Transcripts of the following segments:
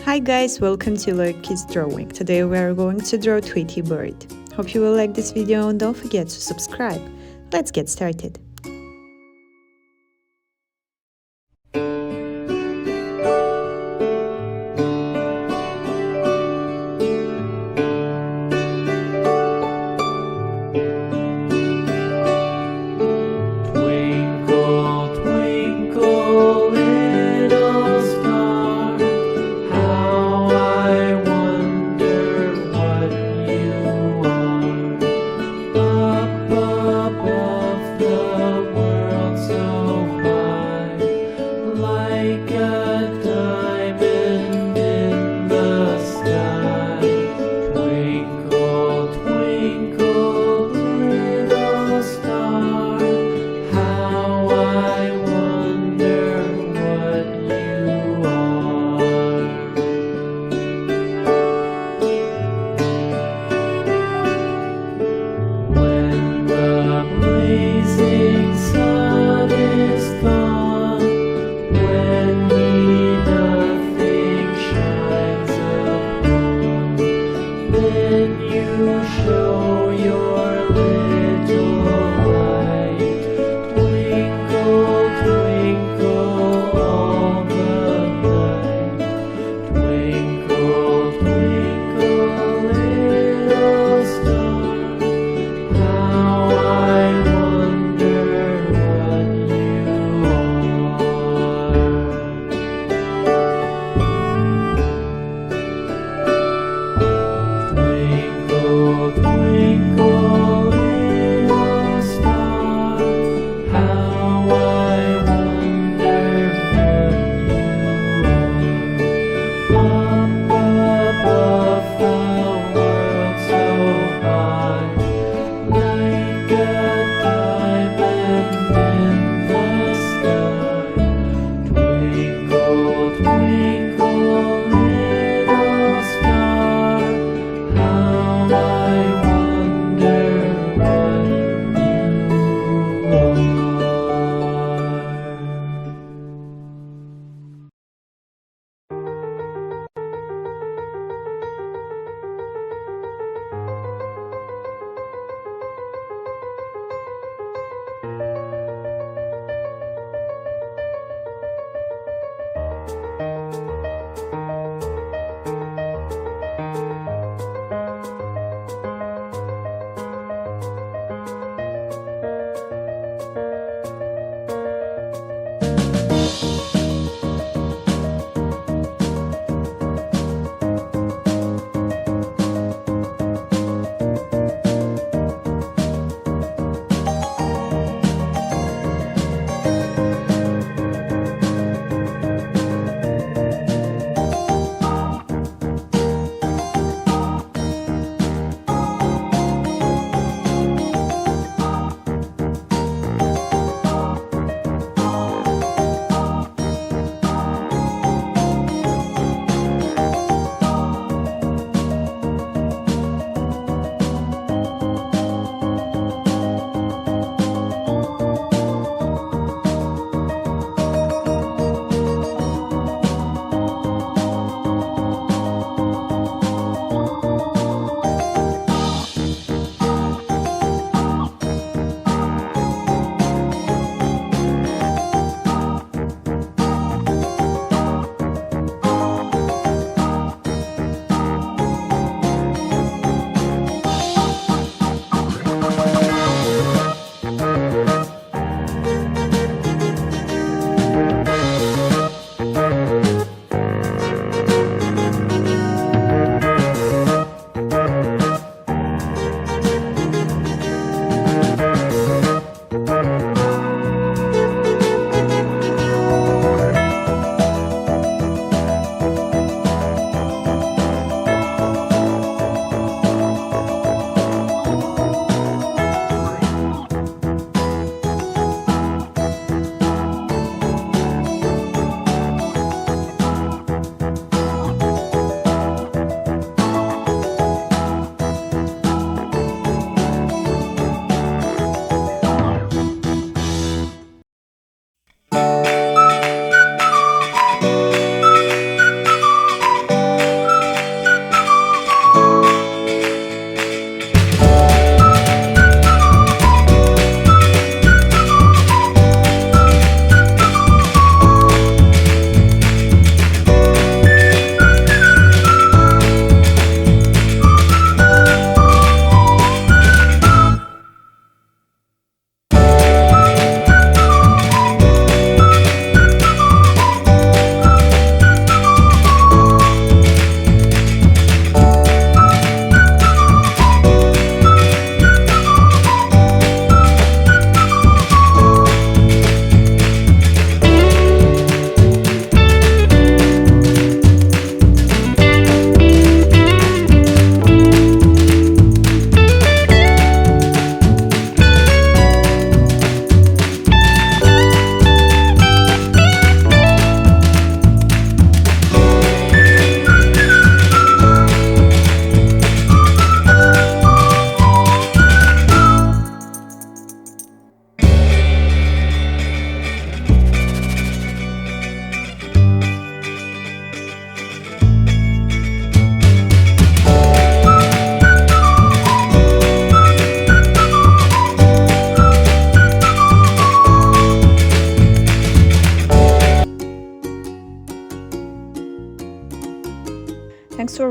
Hi guys, welcome to Look Kids Drawing. Today we are going to draw Tweety Bird. Hope you will like this video and don't forget to subscribe. Let's get started. Twinkle, twinkle, little star, how I wonder what you are. Up above the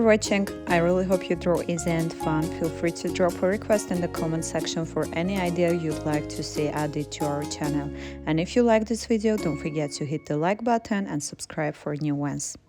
watching. I really hope you draw easy and fun. Feel free to drop a request in the comment section for any idea you'd like to see added to our channel. And if you like this video, don't forget to hit the like button and subscribe for new ones.